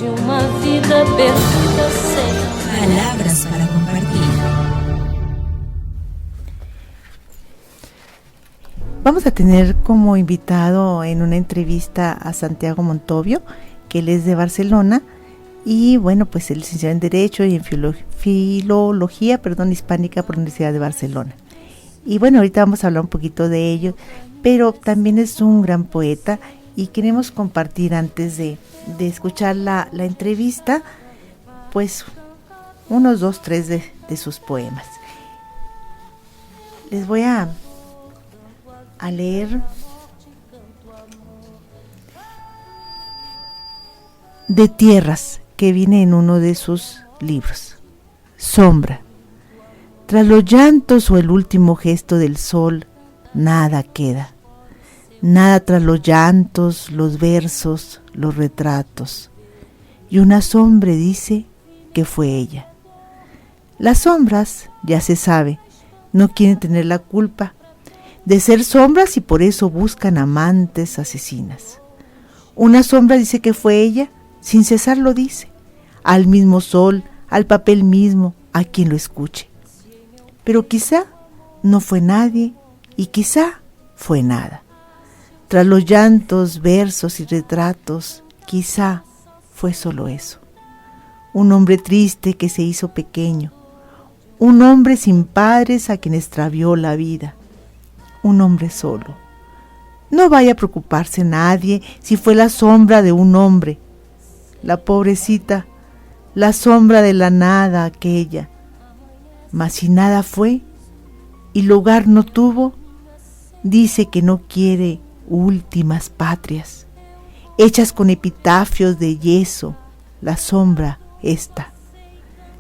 de uma vida perdida sem palabras para compartir. Vamos a tener como invitado en una entrevista a Santiago Montovio, que él es de Barcelona, y bueno, pues él es licenciado en Derecho y en Filología Hispánica por la Universidad de Barcelona. Y bueno, ahorita vamos a hablar un poquito de ello, pero también es un gran poeta y queremos compartir antes de escuchar la entrevista, pues unos 2, 3 de sus poemas. Les voy a leer De Tierras, que viene en uno de sus libros. Sombra. Tras los llantos o el último gesto del sol, nada queda. Nada tras los llantos, los versos, los retratos. Y una sombra dice que fue ella. Las sombras, ya se sabe, no quieren tener la culpa de ser sombras y por eso buscan amantes asesinas. Una sombra dice que fue ella, sin cesar lo dice, al mismo sol, al papel mismo, a quien lo escuche. Pero quizá no fue nadie y quizá fue nada. Tras los llantos, versos y retratos, quizá fue solo eso. Un hombre triste que se hizo pequeño, un hombre sin padres a quien extravió la vida, un hombre solo. No vaya a preocuparse nadie si fue la sombra de un hombre. La pobrecita, la sombra de la nada aquella. Mas si nada fue y lugar no tuvo, dice que no quiere últimas patrias, hechas con epitafios de yeso, la sombra esta.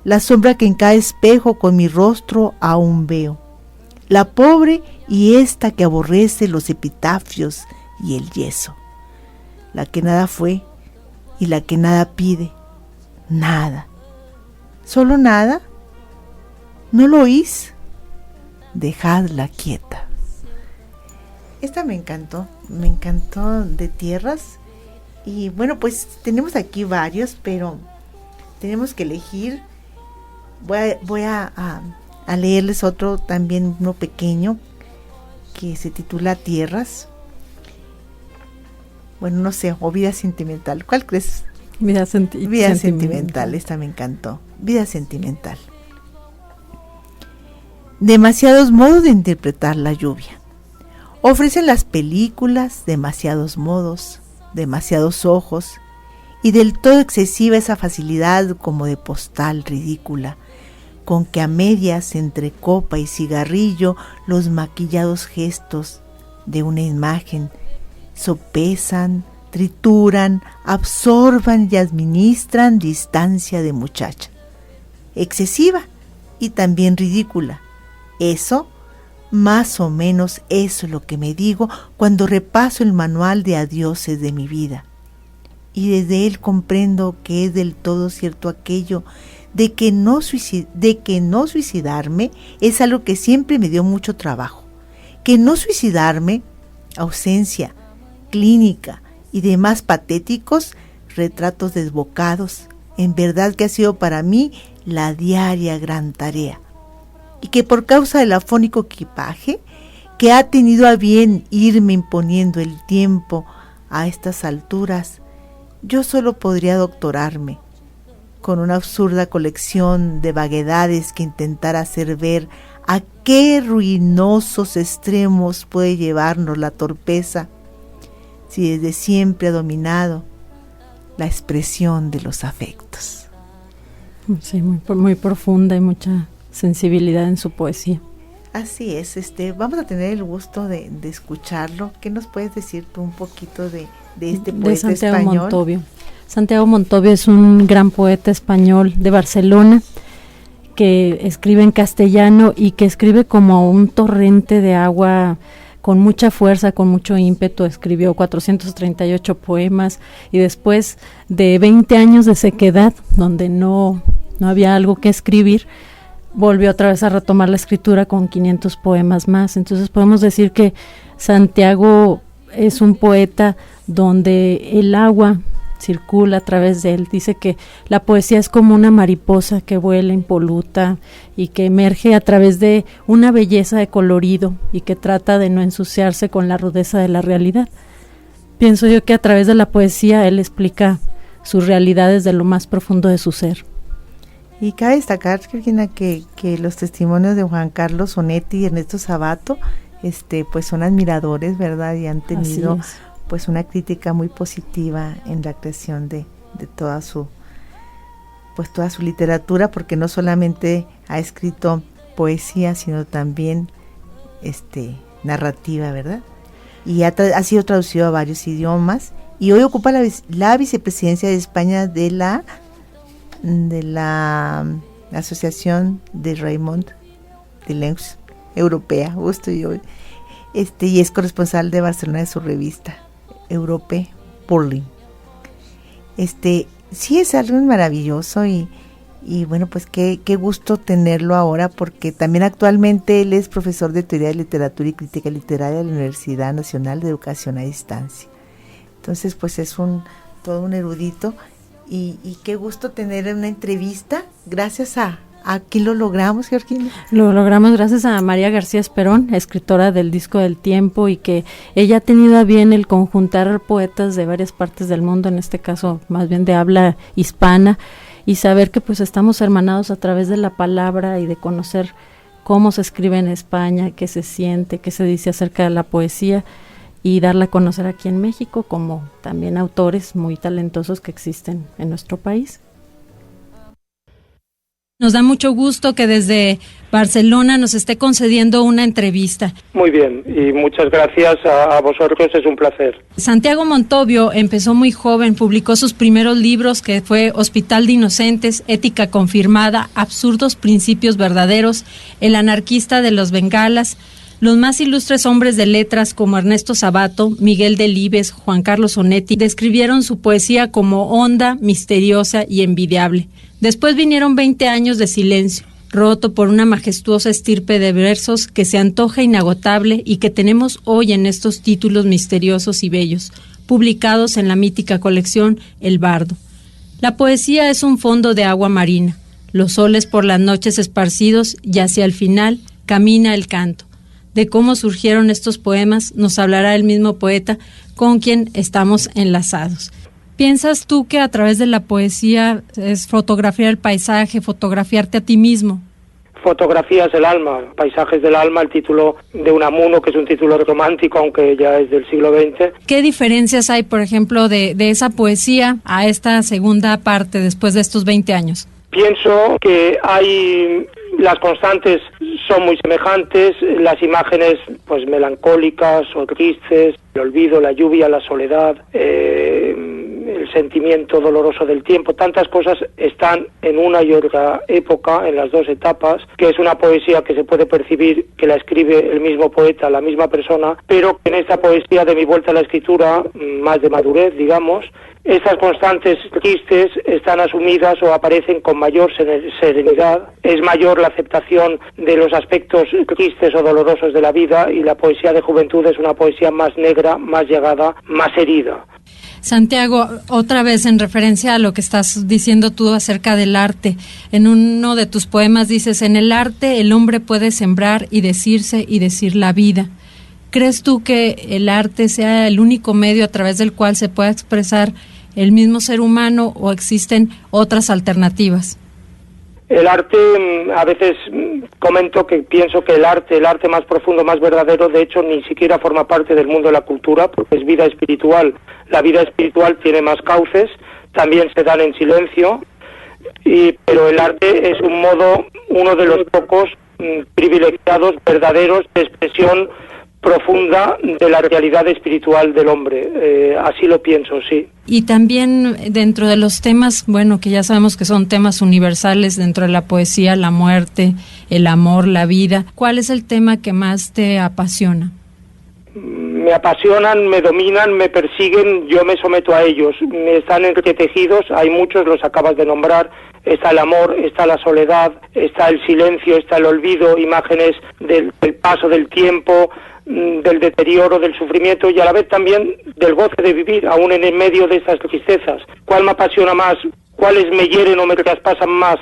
La sombra que en cada espejo con mi rostro aún veo. La pobre y esta que aborrece los epitafios y el yeso. La que nada fue y la que nada pide, nada. ¿Solo nada? ¿No lo oís? Dejadla quieta. Esta me encantó De Tierras. Y bueno, pues tenemos aquí varios, pero tenemos que elegir. Voy a leerles otro también, uno pequeño, que se titula Tierras. Bueno, no sé, o Vida Sentimental. ¿Cuál crees? Vida Sentimental, esta me encantó. Vida Sentimental. Demasiados modos de interpretar la lluvia. Ofrecen las películas demasiados modos, demasiados ojos, y del todo excesiva esa facilidad como de postal ridícula, con que a medias entre copa y cigarrillo los maquillados gestos de una imagen sopesan, trituran, absorban y administran distancia de muchacha. Excesiva y también ridícula. Eso, más o menos eso es lo que me digo cuando repaso el manual de adioses de mi vida. Y desde él comprendo que es del todo cierto aquello de que no suicidarme es algo que siempre me dio mucho trabajo. Que no suicidarme, ausencia, clínica y demás patéticos retratos desbocados, en verdad que ha sido para mí la diaria gran tarea. Y que por causa del afónico equipaje que ha tenido a bien irme imponiendo el tiempo a estas alturas, yo solo podría doctorarme con una absurda colección de vaguedades que intentara hacer ver a qué ruinosos extremos puede llevarnos la torpeza, si desde siempre ha dominado la expresión de los afectos. Sí, muy profunda y mucha sensibilidad en su poesía. Así es, vamos a tener el gusto de escucharlo. ¿Qué nos puedes decir tú un poquito de este poeta de Santiago español? Montovio. Santiago Montovio es un gran poeta español de Barcelona que escribe en castellano y que escribe como un torrente de agua con mucha fuerza, con mucho ímpetu. Escribió 438 poemas y después de 20 años de sequedad, donde no había algo que escribir, volvió otra vez a retomar la escritura con 500 poemas más. Entonces podemos decir que Santiago es un poeta donde el agua circula a través de él. Dice que la poesía es como una mariposa que vuela impoluta y que emerge a través de una belleza de colorido y que trata de no ensuciarse con la rudeza de la realidad. Pienso yo que a través de la poesía él explica sus realidades de lo más profundo de su ser. Y cabe destacar, Georgina, que los testimonios de Juan Carlos Onetti y Ernesto Sabato, pues son admiradores, ¿verdad? Y han tenido pues una crítica muy positiva en la creación de toda su literatura, porque no solamente ha escrito poesía, sino también narrativa, ¿verdad? Y ha sido traducido a varios idiomas, y hoy ocupa la vicepresidencia de España de la Asociación de Raymond de Lenguas Europea, y es corresponsal de Barcelona de su revista Europe Berlin. Sí, es algo maravilloso y bueno, pues qué gusto tenerlo ahora, porque también actualmente él es profesor de Teoría de Literatura y Crítica Literaria de la Universidad Nacional de Educación a Distancia. Entonces, pues es todo un erudito y qué gusto tener una entrevista gracias a quién lo logramos, Georgina. Lo logramos gracias a María García Esperón, escritora del Disco del Tiempo, y que ella ha tenido a bien el conjuntar poetas de varias partes del mundo, en este caso más bien de habla hispana, y saber que pues estamos hermanados a través de la palabra y de conocer cómo se escribe en España, qué se siente, qué se dice acerca de la poesía, y darla a conocer aquí en México, como también autores muy talentosos que existen en nuestro país. Nos da mucho gusto que desde Barcelona nos esté concediendo una entrevista. Muy bien, y muchas gracias a vosotros, es un placer. Santiago Montovio empezó muy joven, publicó sus primeros libros, que fue Hospital de Inocentes, Ética Confirmada, Absurdos Principios Verdaderos, El Anarquista de los Bengalas. Los más ilustres hombres de letras como Ernesto Sabato, Miguel Delibes, Juan Carlos Onetti describieron su poesía como honda, misteriosa y envidiable. Después vinieron 20 años de silencio, roto por una majestuosa estirpe de versos que se antoja inagotable y que tenemos hoy en estos títulos misteriosos y bellos, publicados en la mítica colección El Bardo. La poesía es un fondo de agua marina, los soles por las noches esparcidos y hacia el final camina el canto. De cómo surgieron estos poemas nos hablará el mismo poeta con quien estamos enlazados. ¿Piensas tú que a través de la poesía es fotografiar el paisaje, fotografiarte a ti mismo? Fotografías del alma, Paisajes del alma, el título de Unamuno, que es un título romántico, aunque ya es del siglo XX. ¿Qué diferencias hay, por ejemplo, de esa poesía a esta segunda parte después de estos 20 años? Pienso que las constantes son muy semejantes, las imágenes pues melancólicas o tristes, el olvido, la lluvia, la soledad, el sentimiento doloroso del tiempo, tantas cosas están en una y otra época, en las dos etapas, que es una poesía que se puede percibir que la escribe el mismo poeta, la misma persona, pero en esta poesía de mi vuelta a la escritura, más de madurez, digamos, estas constantes tristes están asumidas o aparecen con mayor serenidad, es mayor la aceptación de los aspectos tristes o dolorosos de la vida, y la poesía de juventud es una poesía más negra, más llegada, más herida. Santiago, otra vez en referencia a lo que estás diciendo tú acerca del arte, en uno de tus poemas dices: en el arte el hombre puede sembrar y decirse y decir la vida. ¿Crees tú que el arte sea el único medio a través del cual se pueda expresar el mismo ser humano, o existen otras alternativas? El arte, a veces comento que pienso que el arte más profundo, más verdadero, de hecho ni siquiera forma parte del mundo de la cultura, porque es vida espiritual. La vida espiritual tiene más cauces, también se dan en silencio, pero el arte es uno de los pocos privilegiados, verdaderos, de expresión profunda de la realidad espiritual del hombre. Así lo pienso, sí. Y también dentro de los temas, bueno, que ya sabemos que son temas universales dentro de la poesía, la muerte, el amor, la vida, ¿cuál es el tema que más te apasiona? Me apasionan, me dominan, me persiguen, yo me someto a ellos. Están entretejidos, hay muchos, los acabas de nombrar. Está el amor, está la soledad, está el silencio, está el olvido, imágenes del paso del tiempo, del deterioro, del sufrimiento y a la vez también del goce de vivir, aún en el medio de estas tristezas. ¿Cuál me apasiona más? ¿Cuáles me hieren o me traspasan más?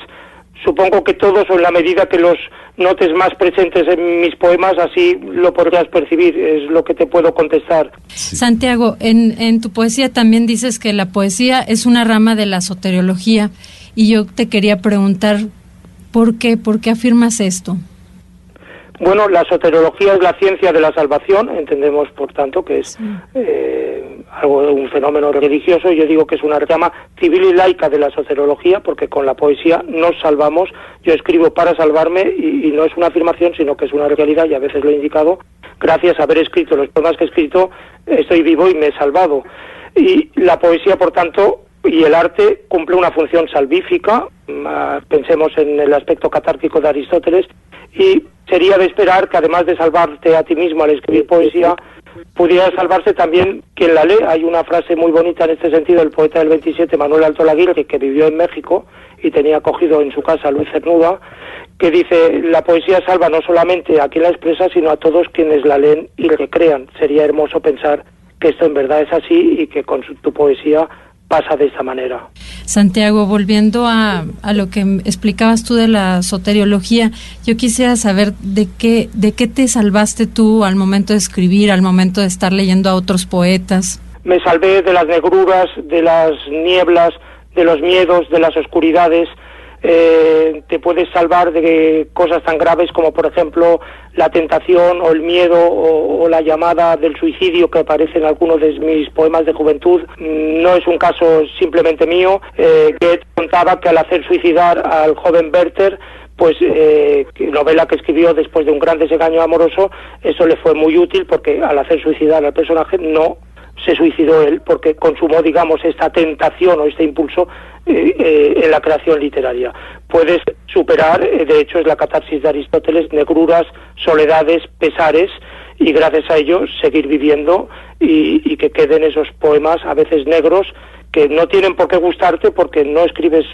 Supongo que todos, o en la medida que los notes más presentes en mis poemas, así lo podrás percibir, es lo que te puedo contestar. Sí. Santiago, en tu poesía también dices que la poesía es una rama de la soteriología, y yo te quería preguntar, ¿por qué afirmas esto? Bueno, la soteriología es la ciencia de la salvación, entendemos por tanto que es un fenómeno religioso. Yo digo que es una rama civil y laica de la soteriología, porque con la poesía nos salvamos. Yo escribo para salvarme y no es una afirmación, sino que es una realidad, y a veces lo he indicado. Gracias a haber escrito los poemas que he escrito, estoy vivo y me he salvado. Y la poesía, por tanto, y el arte cumple una función salvífica. Pensemos en el aspecto catártico de Aristóteles, y sería de esperar que además de salvarte a ti mismo al escribir poesía, pudiera salvarse también quien la lee. Hay una frase muy bonita en este sentido del poeta del 27, Manuel Alto Laguirre, que vivió en México y tenía acogido en su casa a Luis Cernuda, que dice: la poesía salva no solamente a quien la expresa, sino a todos quienes la leen y recrean. Sería hermoso pensar que esto en verdad es así y que con tu poesía pasa de esta manera. Santiago, volviendo a lo que explicabas tú de la soteriología, yo quisiera saber de qué te salvaste tú al momento de escribir, al momento de estar leyendo a otros poetas. Me salvé de las negruras, de las nieblas, de los miedos, de las oscuridades. Te puedes salvar de cosas tan graves como, por ejemplo, la tentación o el miedo o la llamada del suicidio que aparece en algunos de mis poemas de juventud. No es un caso simplemente mío. Goethe contaba que al hacer suicidar al joven Werther, pues novela que escribió después de un gran desengaño amoroso, eso le fue muy útil, porque al hacer suicidar al personaje no se suicidó él, porque consumó, digamos, esta tentación o este impulso en la creación literaria. Puedes superar, de hecho es la catarsis de Aristóteles, negruras, soledades, pesares, y gracias a ello seguir viviendo y que queden esos poemas a veces negros que no tienen por qué gustarte, porque no escribes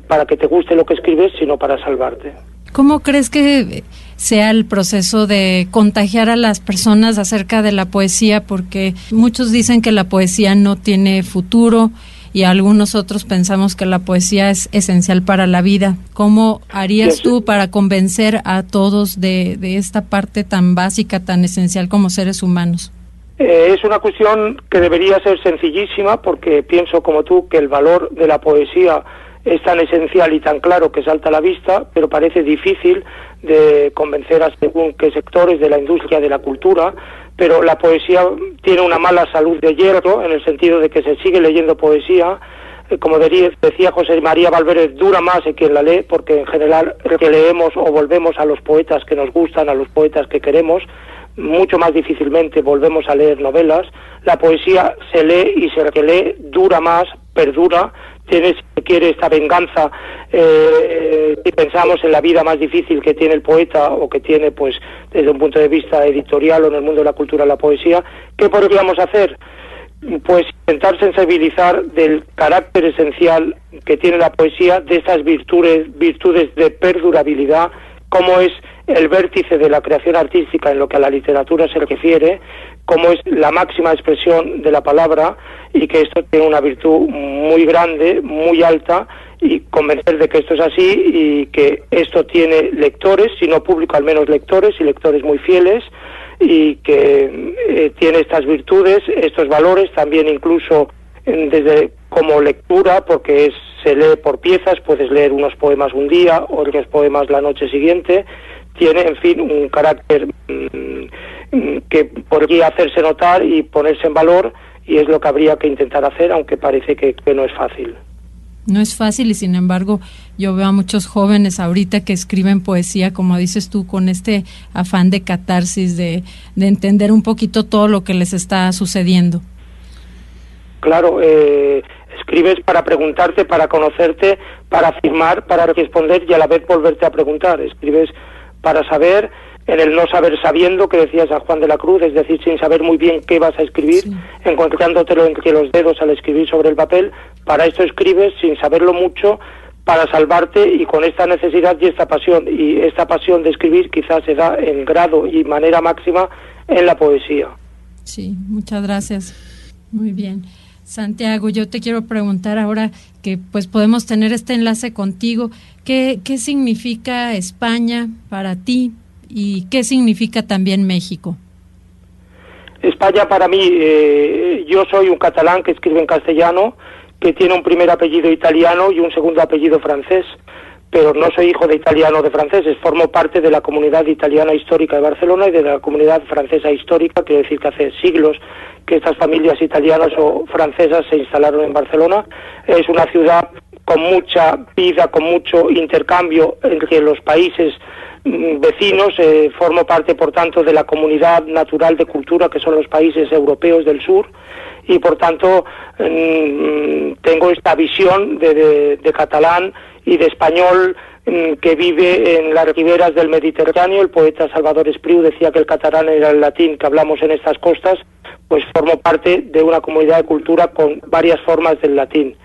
para que te guste lo que escribes, sino para salvarte. ¿Cómo crees que sea el proceso de contagiar a las personas acerca de la poesía? Porque muchos dicen que la poesía no tiene futuro y algunos otros pensamos que la poesía es esencial para la vida. ¿Cómo harías tú para convencer a todos de esta parte tan básica, tan esencial como seres humanos? Es una cuestión que debería ser sencillísima, porque pienso como tú que el valor de la poesía es tan esencial y tan claro que salta a la vista, pero parece difícil de convencer a según qué sectores de la industria, de la cultura. Pero la poesía tiene una mala salud de hierro, en el sentido de que se sigue leyendo poesía. Como decía José María Valverde, dura más en quien la lee, porque en general releemos o volvemos a los poetas que nos gustan, a los poetas que queremos. Mucho más difícilmente volvemos a leer novelas. La poesía se lee y se relee, dura más, perdura. Tiene, si quiere, esta venganza. Si pensamos en la vida más difícil que tiene el poeta, o que tiene, pues, desde un punto de vista editorial o en el mundo de la cultura, la poesía, ¿qué podríamos hacer? Pues intentar sensibilizar del carácter esencial que tiene la poesía, de estas virtudes de perdurabilidad, cómo es el vértice de la creación artística en lo que a la literatura se refiere, cómo es la máxima expresión de la palabra, y que esto tiene una virtud muy grande, muy alta, y convencer de que esto es así y que esto tiene lectores, si no público, al menos lectores, y lectores muy fieles, y que tiene estas virtudes, estos valores, también incluso desde como lectura, porque se lee por piezas, puedes leer unos poemas un día, otros poemas la noche siguiente. Tiene, en fin, un carácter que podría hacerse notar y ponerse en valor, y es lo que habría que intentar hacer, aunque parece que no es fácil. No es fácil, y sin embargo yo veo a muchos jóvenes ahorita que escriben poesía, como dices tú, con este afán de catarsis, de entender un poquito todo lo que les está sucediendo. Claro, escribes para preguntarte, para conocerte, para afirmar, para responder y a la vez volverte a preguntar. Escribes para saber, en el no saber sabiendo, que decía San Juan de la Cruz, es decir, sin saber muy bien qué vas a escribir, sí, encontrándotelo entre los dedos al escribir sobre el papel. Para esto escribes sin saberlo mucho, para salvarte, y con esta necesidad y esta pasión de escribir quizás se da en grado y manera máxima en la poesía. Sí, muchas gracias. Muy bien. Santiago, yo te quiero preguntar ahora que pues podemos tener este enlace contigo, ¿qué significa España para ti y qué significa también México? España para mí, yo soy un catalán que escribe en castellano, que tiene un primer apellido italiano y un segundo apellido francés, pero no soy hijo de italiano o de franceses, formo parte de la comunidad italiana histórica de Barcelona y de la comunidad francesa histórica, quiero decir que hace siglos que estas familias italianas o francesas se instalaron en Barcelona. Es una ciudad con mucha vida, con mucho intercambio entre los países vecinos, formo parte por tanto de la comunidad natural de cultura que son los países europeos del sur y por tanto tengo esta visión de catalán y de español que vive en las riberas del Mediterráneo. El poeta Salvador Espriu decía que el catalán era el latín que hablamos en estas costas, pues formo parte de una comunidad de cultura con varias formas del latín.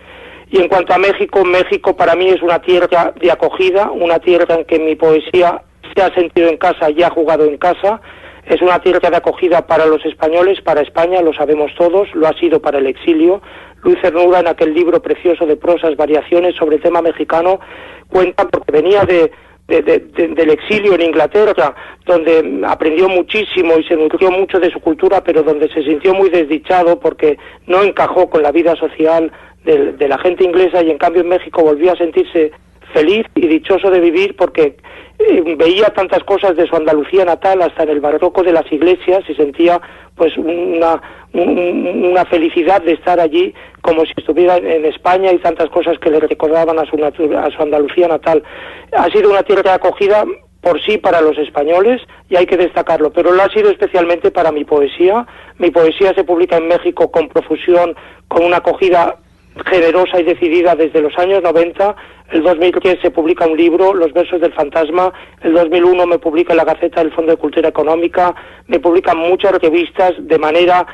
Y en cuanto a México, México para mí es una tierra de acogida, una tierra en que mi poesía se ha sentido en casa y ha jugado en casa. Es una tierra de acogida para los españoles, para España, lo sabemos todos, lo ha sido para el exilio. Luis Cernuda, en aquel libro precioso de prosas, variaciones sobre el tema mexicano, cuenta porque venía del exilio en Inglaterra, donde aprendió muchísimo y se nutrió mucho de su cultura, pero donde se sintió muy desdichado porque no encajó con la vida social de la gente inglesa, y en cambio en México volvió a sentirse feliz y dichoso de vivir porque veía tantas cosas de su Andalucía natal, hasta en el barroco de las iglesias, y sentía pues una felicidad de estar allí como si estuviera en España, y tantas cosas que le recordaban a su Andalucía natal. Ha sido una tierra de acogida por sí para los españoles y hay que destacarlo, pero lo ha sido especialmente para mi poesía. Mi poesía se publica en México con profusión, con una acogida generosa y decidida desde los años 90. El 2010 se publica un libro, Los versos del fantasma. El 2001 me publica la Gaceta del Fondo de Cultura Económica. Me publican muchas revistas de manera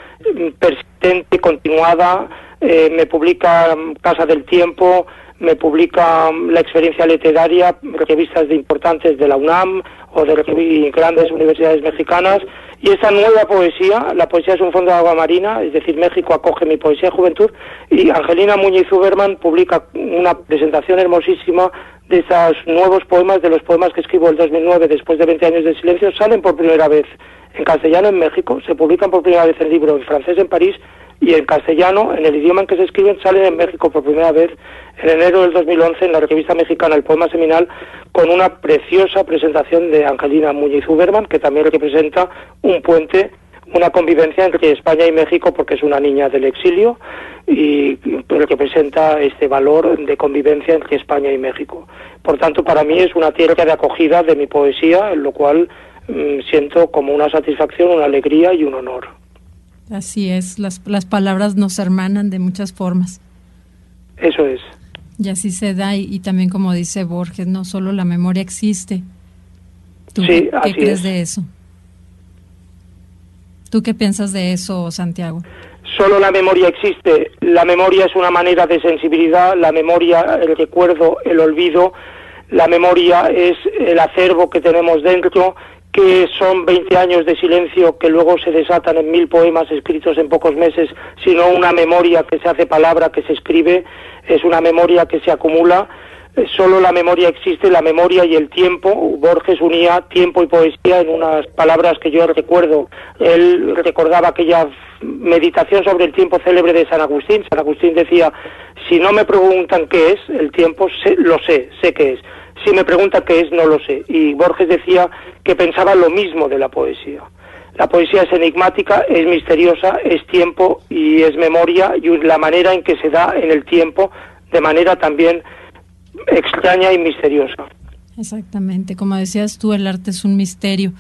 persistente, continuada. Me publica Casa del Tiempo, me publica La Experiencia Literaria, revistas importantes de la UNAM o de grandes universidades mexicanas. Y esa nueva poesía, la poesía es un fondo de agua marina, es decir, México acoge mi poesía de juventud, y Angelina Muñiz Zuberman publica una presentación hermosísima de esos nuevos poemas, de los poemas que escribo el 2009, después de 20 años de silencio. Salen por primera vez en castellano en México, se publican por primera vez en libro en francés en París, y en castellano, en el idioma en que se escriben, salen en México por primera vez en enero del 2011 en la revista mexicana El Poema Seminal, con una preciosa presentación de Angelina Muñiz Zuberman, que también representa un puente, una convivencia entre España y México, porque es una niña del exilio y representa este valor de convivencia entre España y México. Por tanto, para mí es una tierra de acogida de mi poesía, en lo cual siento como una satisfacción, una alegría y un honor. Así es, las palabras nos hermanan de muchas formas. Eso es. Y así se da, y también como dice Borges, no solo la memoria existe. ¿Tú sí, qué crees de eso? ¿Tú qué piensas de eso, Santiago? Solo la memoria existe. La memoria es una manera de sensibilidad, la memoria, el recuerdo, el olvido. La memoria es el acervo que tenemos dentro, que son 20 años de silencio que luego se desatan en 1000 poemas escritos en pocos meses, sino una memoria que se hace palabra, que se escribe, es una memoria que se acumula. Solo la memoria existe, la memoria y el tiempo. Borges unía tiempo y poesía en unas palabras que yo recuerdo. Él recordaba aquella meditación sobre el tiempo célebre de San Agustín. San Agustín decía, si no me preguntan qué es el tiempo, lo sé qué es. Si me preguntan qué es, no lo sé. Y Borges decía que pensaba lo mismo de la poesía. La poesía es enigmática, es misteriosa, es tiempo y es memoria, y la manera en que se da en el tiempo, de manera también extraña y misteriosa. Exactamente, como decías tú, el arte es un misterio.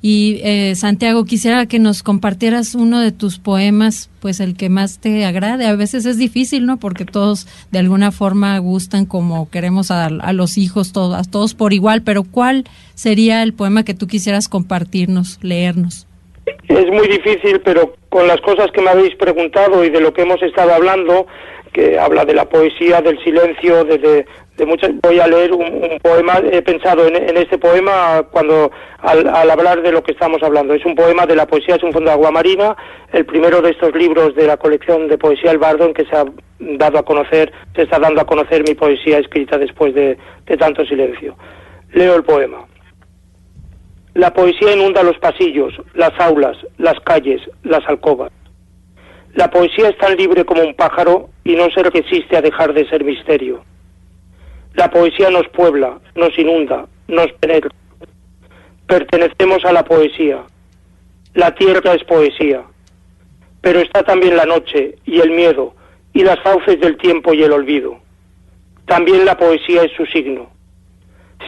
Y Santiago, quisiera que nos compartieras uno de tus poemas, pues el que más te agrade. A veces es difícil, ¿no? Porque todos de alguna forma gustan como queremos a los hijos, a todos por igual, pero ¿cuál sería el poema que tú quisieras compartirnos, leernos? Es muy difícil, pero con las cosas que me habéis preguntado y de lo que hemos estado hablando, que habla de la poesía, del silencio, de muchas. Voy a leer un poema. He pensado en este poema cuando al hablar de lo que estamos hablando. Es un poema de la poesía, es un fondo de agua marina, el primero de estos libros de la colección de poesía El Bardo, en que se está dando a conocer mi poesía escrita después de tanto silencio. Leo el poema. La poesía inunda los pasillos, las aulas, las calles, las alcobas. La poesía es tan libre como un pájaro y no se resiste a dejar de ser misterio. La poesía nos puebla, nos inunda, nos penetra. Pertenecemos a la poesía. La tierra es poesía. Pero está también la noche y el miedo y las fauces del tiempo y el olvido. También la poesía es su signo.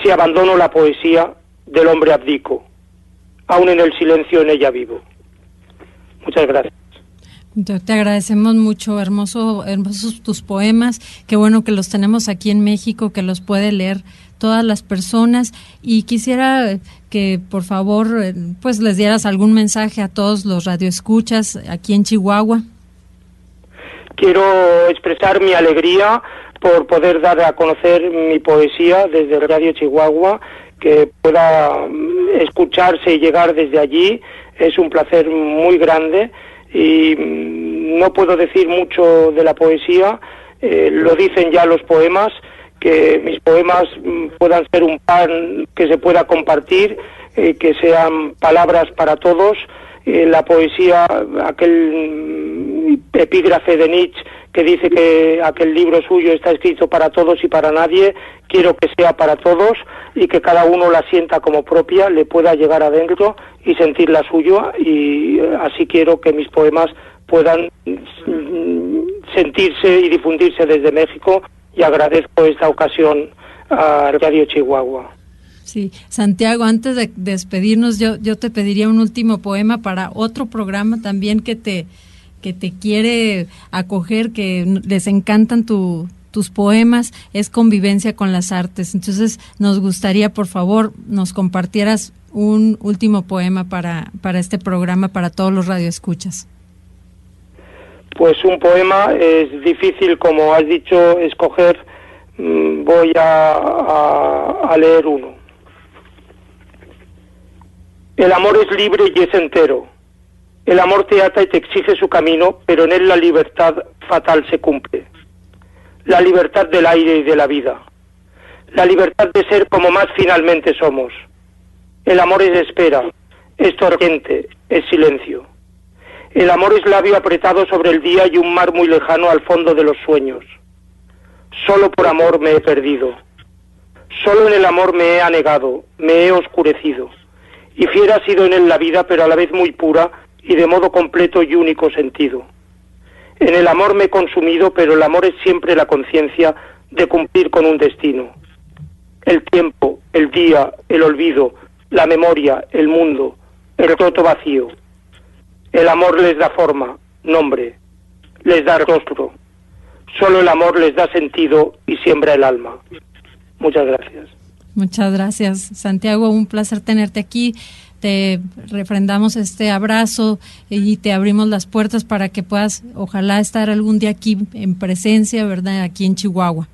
Si abandono la poesía, del hombre abdico. Aún en el silencio en ella vivo. Muchas gracias. Te agradecemos mucho, hermosos tus poemas, qué bueno que los tenemos aquí en México, que los puede leer todas las personas, y quisiera que por favor pues les dieras algún mensaje a todos los radioescuchas aquí en Chihuahua. Quiero expresar mi alegría por poder dar a conocer mi poesía desde Radio Chihuahua, que pueda escucharse y llegar desde allí. Es un placer muy grande. Y no puedo decir mucho de la poesía, lo dicen ya los poemas, que mis poemas puedan ser un pan que se pueda compartir, que sean palabras para todos. La poesía, aquel epígrafe de Nietzsche que dice que aquel libro suyo está escrito para todos y para nadie, quiero que sea para todos y que cada uno la sienta como propia, le pueda llegar adentro y sentirla suya, y así quiero que mis poemas puedan sentirse y difundirse desde México, y agradezco esta ocasión a Radio Chihuahua. Sí, Santiago, antes de despedirnos, yo te pediría un último poema para otro programa también que te quiere acoger, que les encantan tus poemas, es Convivencia con las Artes. Entonces, nos gustaría, por favor, nos compartieras un último poema para este programa, para todos los radioescuchas. Pues un poema es difícil, como has dicho, escoger. Voy a leer uno. El amor es libre y es entero. El amor te ata y te exige su camino, pero en él la libertad fatal se cumple. La libertad del aire y de la vida. La libertad de ser como más finalmente somos. El amor es espera, es torrente, es silencio. El amor es labio apretado sobre el día y un mar muy lejano al fondo de los sueños. Solo por amor me he perdido. Solo en el amor me he anegado, me he oscurecido. Y fiera ha sido en él la vida, pero a la vez muy pura y de modo completo y único sentido. En el amor me he consumido, pero el amor es siempre la conciencia de cumplir con un destino. El tiempo, el día, el olvido, la memoria, el mundo, el roto vacío. El amor les da forma, nombre, les da rostro. Solo el amor les da sentido y siembra el alma. Muchas gracias. Muchas gracias, Santiago, un placer tenerte aquí. Te refrendamos este abrazo y te abrimos las puertas para que puedas, ojalá, estar algún día aquí en presencia, ¿verdad?, aquí en Chihuahua.